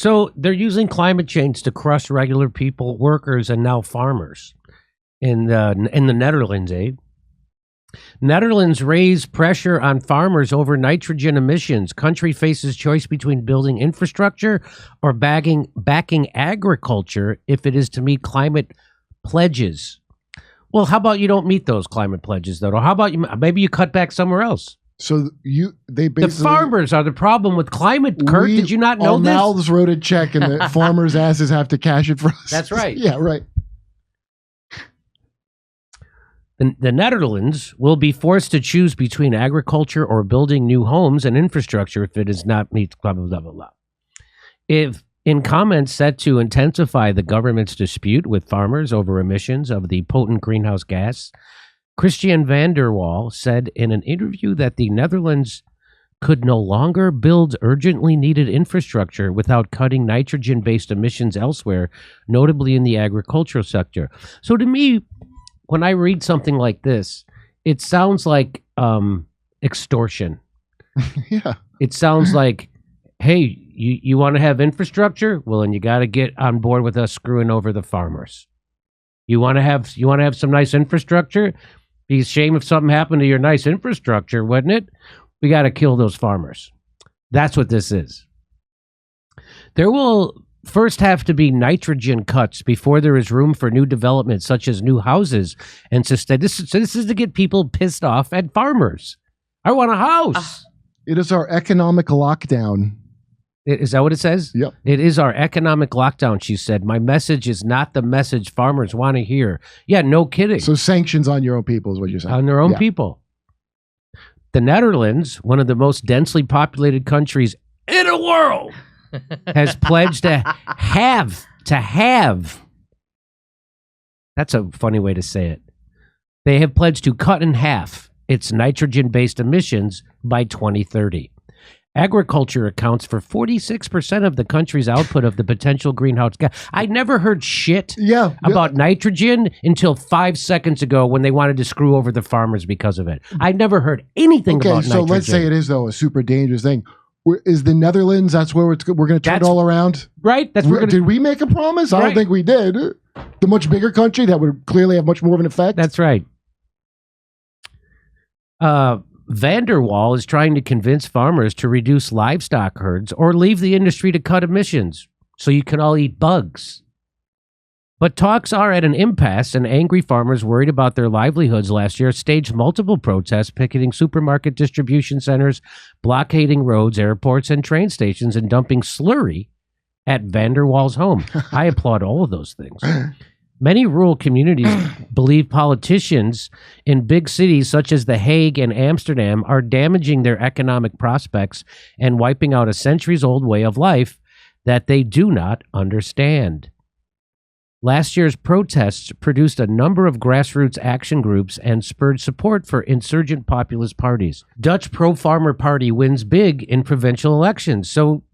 So they're using climate change to crush regular people, workers, and now farmers in the Netherlands, Netherlands raise pressure on farmers over nitrogen emissions. Country faces choice between building infrastructure or backing agriculture if it is to meet climate pledges. Well, how about you don't meet those climate pledges, though? Or how about maybe you cut back somewhere else? So they basically, the farmers are the problem with climate, Kurt. Did you not know our this? mouths wrote a check and the farmers' asses have to cash it for us. That's right. Yeah, right. The Netherlands will be forced to choose between agriculture or building new homes and infrastructure if it does not meet blah, blah, blah, blah, blah. If in comments set to intensify the government's dispute with farmers over emissions of the potent greenhouse gas, Christian van der Wal said in an interview that the Netherlands could no longer build urgently needed infrastructure without cutting nitrogen-based emissions elsewhere, notably in the agricultural sector. So to me, when I read something like this, it sounds like extortion. Yeah. It sounds like, hey, you want to have infrastructure? Well, then you got to get on board with us screwing over the farmers. You want to have some nice infrastructure? Be a shame if something happened to your nice infrastructure, wouldn't it? We got to kill those farmers. That's what this is. There will first have to be nitrogen cuts before there is room for new development, such as new houses and sustain. This is to get people pissed off at farmers. I want a house. It is our economic lockdown. Is that what it says? Yep. It is our economic lockdown, she said. My message is not the message farmers want to hear. Yeah, no kidding. So sanctions on your own people is what you're saying. On their own people. The Netherlands, one of the most densely populated countries in the world, has pledged to have. That's a funny way to say it. They have pledged to cut in half its nitrogen-based emissions by 2030. Agriculture accounts for 46% of the country's output of the potential greenhouse gas. I never heard shit about nitrogen until 5 seconds ago when they wanted to screw over the farmers because of it. I never heard anything about nitrogen. Okay, so let's say it is, though, a super dangerous thing. Is the Netherlands, that's where we're going to turn it all around? Right. Did we make a promise? I don't think we did. The much bigger country that would clearly have much more of an effect? That's right. Van der Wal is trying to convince farmers to reduce livestock herds or leave the industry to cut emissions so you can all eat bugs. But talks are at an impasse, and angry farmers worried about their livelihoods last year staged multiple protests, picketing supermarket distribution centers, blockading roads, airports, and train stations, and dumping slurry at Van der Wal's home. I applaud all of those things. Many rural communities believe politicians in big cities such as The Hague and Amsterdam are damaging their economic prospects and wiping out a centuries-old way of life that they do not understand. Last year's protests produced a number of grassroots action groups and spurred support for insurgent populist parties. Dutch pro-farmer party wins big in provincial elections. So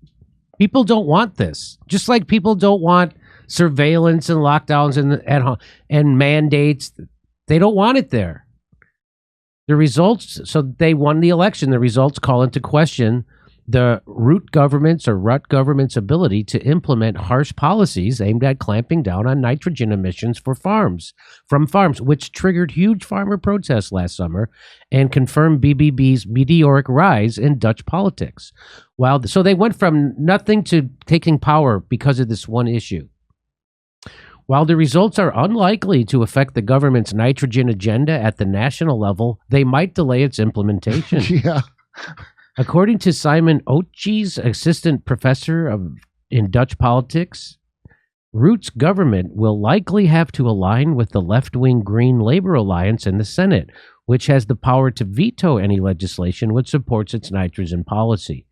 people don't want this. Just like people don't want surveillance and lockdowns and mandates. They don't want it there. The results, so they won the election. The results call into question the Rutte government's ability to implement harsh policies aimed at clamping down on nitrogen emissions from farms, which triggered huge farmer protests last summer and confirmed BBB's meteoric rise in Dutch politics. So they went from nothing to taking power because of this one issue. While the results are unlikely to affect the government's nitrogen agenda at the national level, they might delay its implementation. Yeah. According to Simon Oetjes, assistant professor in Dutch politics, Rutte's government will likely have to align with the left-wing Green Labor Alliance in the Senate, which has the power to veto any legislation which supports its nitrogen policy.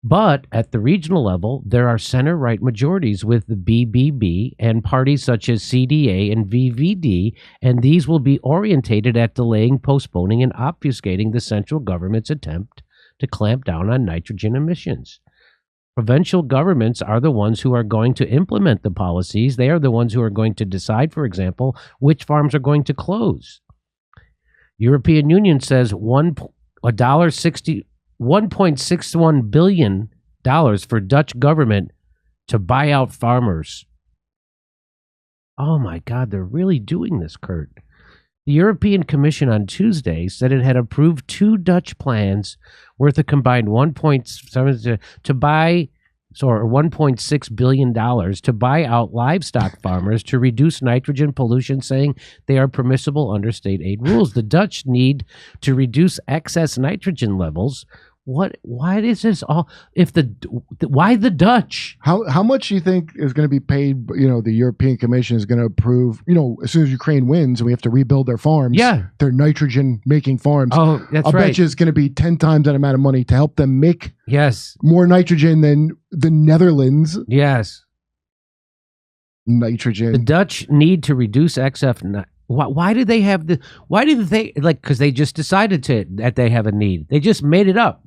But at the regional level, there are center-right majorities with the BBB and parties such as CDA and VVD, and these will be orientated at delaying, postponing, and obfuscating the central government's attempt to clamp down on nitrogen emissions. Provincial governments are the ones who are going to implement the policies. They are the ones who are going to decide, for example, which farms are going to close. European Union says $1.61 billion for Dutch government to buy out farmers. Oh my God, they're really doing this, Kurt. The European Commission on Tuesday said it had approved 2 Dutch plans worth a combined $1.6 billion to buy out livestock farmers to reduce nitrogen pollution, saying they are permissible under state aid rules. The Dutch need to reduce excess nitrogen levels. Why is this all? Why the Dutch? How much do you think is going to be paid? The European Commission is going to approve. As soon as Ukraine wins and we have to rebuild their farms, their nitrogen making farms. Oh, that's right. I bet you it's going to be 10 times that amount of money to help them make more nitrogen than the Netherlands. Yes, nitrogen. The Dutch need to reduce excess. Why do they have the? Why did they Because they just decided that they have a need. They just made it up.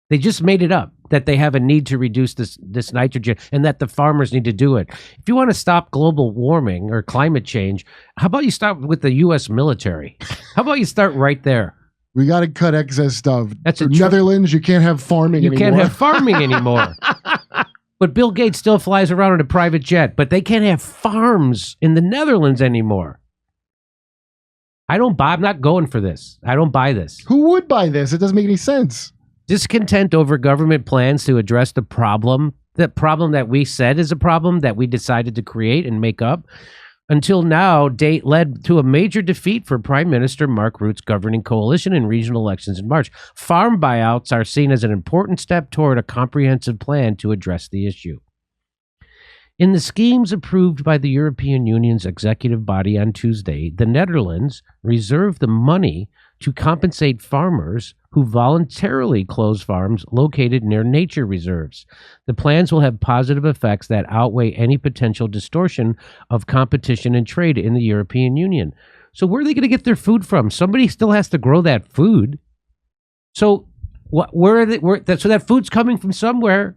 They just made it up that they have a need to reduce this nitrogen and that the farmers need to do it. If you want to stop global warming or climate change, how about you start with the U.S. military? How about you start right there? We got to cut excess stuff. That's Netherlands, you can't have farming anymore. You can't have farming anymore. But Bill Gates still flies around in a private jet, but they can't have farms in the Netherlands anymore. I'm not going for this. I don't buy this. Who would buy this? It doesn't make any sense. Discontent over government plans to address the problem that we said is a problem that we decided to create and make up, until now led to a major defeat for Prime Minister Mark Rutte's governing coalition in regional elections in March. Farm buyouts are seen as an important step toward a comprehensive plan to address the issue. In the schemes approved by the European Union's executive body on Tuesday, the Netherlands reserved the money to compensate farmers who voluntarily close farms located near nature reserves. The plans will have positive effects that outweigh any potential distortion of competition and trade in the European Union. So where are they going to get their food from? Somebody still has to grow that food. So so that food's coming from somewhere.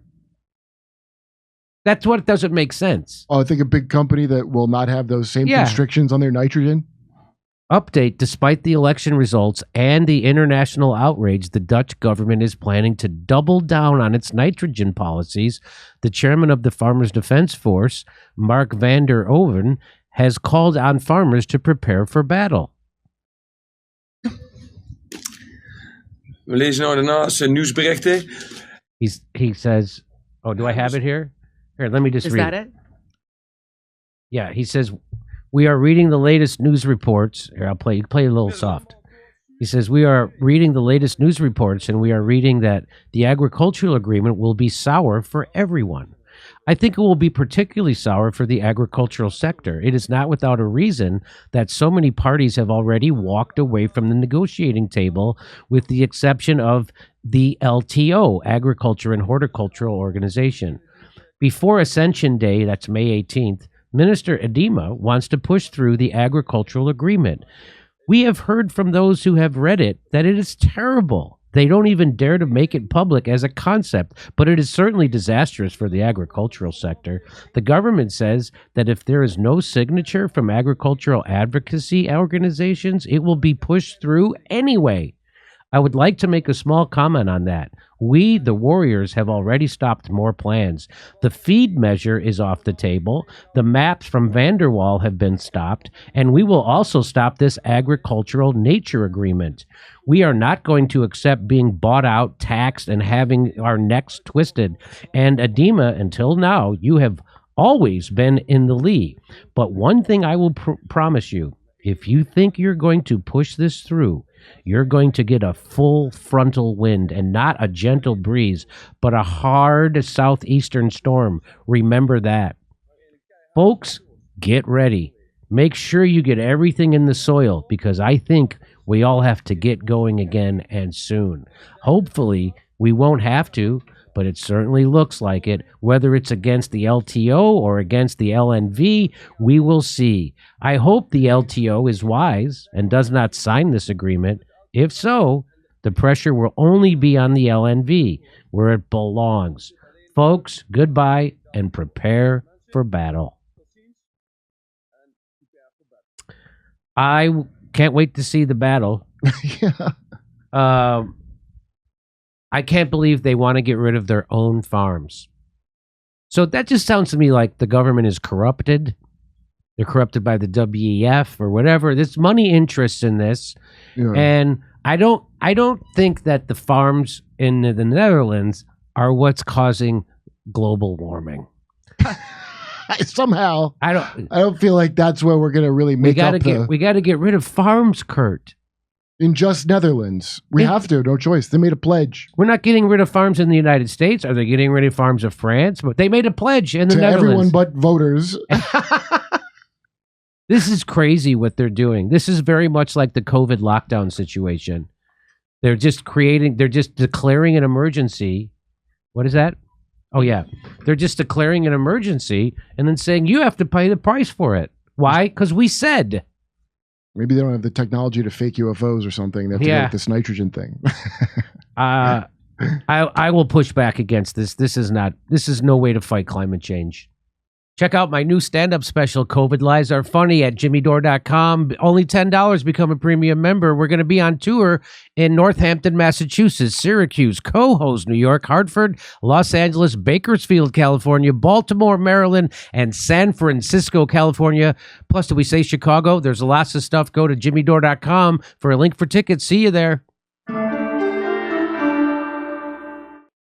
That's what doesn't make sense. Oh, I think a big company that will not have those same constrictions on their nitrogen. Update: despite the election results and the international outrage, the Dutch government is planning to double down on its nitrogen policies. The chairman of the Farmers Defense Force, Mark van der Oven, has called on farmers to prepare for battle. We lezen nou daarnaast nieuwsberichten. He says, oh, do I have it here? Here, let me just read. Is that it? Yeah, he says, we are reading the latest news reports. Here, I'll play a little soft. He says, we are reading the latest news reports, and we are reading that the agricultural agreement will be sour for everyone. I think it will be particularly sour for the agricultural sector. It is not without a reason that so many parties have already walked away from the negotiating table, with the exception of the LTO, Agriculture and Horticultural Organization. Before Ascension Day, that's May 18th, Minister Edema wants to push through the agricultural agreement. We have heard from those who have read it that it is terrible. They don't even dare to make it public as a concept, but it is certainly disastrous for the agricultural sector. The government says that if there is no signature from agricultural advocacy organizations, it will be pushed through anyway. I would like to make a small comment on that. We, the Warriors, have already stopped more plans. The feed measure is off the table. The maps from Van der Waal have been stopped, and we will also stop this agricultural nature agreement. We are not going to accept being bought out, taxed, and having our necks twisted. And Edema, until now, you have always been in the lead. But one thing I will promise you, if you think you're going to push this through, you're going to get a full frontal wind, and not a gentle breeze, but a hard southeastern storm. Remember that. Folks, get ready. Make sure you get everything in the soil, because I think we all have to get going again, and soon. Hopefully, we won't have to, but it certainly looks like it. Whether it's against the LTO or against the LNV, we will see. I hope the LTO is wise and does not sign this agreement. If so, the pressure will only be on the LNV, where it belongs. Folks, goodbye and prepare for battle. I can't wait to see the battle. I can't believe they want to get rid of their own farms. So that just sounds to me like the government is corrupted. They're corrupted by the WEF or whatever. There's money interests in this. Yeah. And I don't think that the farms in the Netherlands are what's causing global warming. Somehow, I don't feel like that's where we're going to really make we got to get rid of farms, Kurt. In just Netherlands. We have to, no choice. They made a pledge. We're not getting rid of farms in the United States. Are they getting rid of farms of France? But they made a pledge in the Netherlands. Everyone but voters. This is crazy what they're doing. This is very much like the COVID lockdown situation. They're just declaring an emergency. What is that? Oh, yeah. They're just declaring an emergency and then saying you have to pay the price for it. Why? Because we said. Maybe they don't have the technology to fake UFOs or something. They have to get this nitrogen thing. I will push back against this. This is no way to fight climate change. Check out my new stand-up special, COVID Lies Are Funny, at jimmydore.com. Only $10. Become a premium member. We're going to be on tour in Northampton, Massachusetts, Syracuse, Cohoes, New York, Hartford, Los Angeles, Bakersfield, California, Baltimore, Maryland, and San Francisco, California. Plus, did we say Chicago? There's lots of stuff. Go to jimmydore.com for a link for tickets. See you there.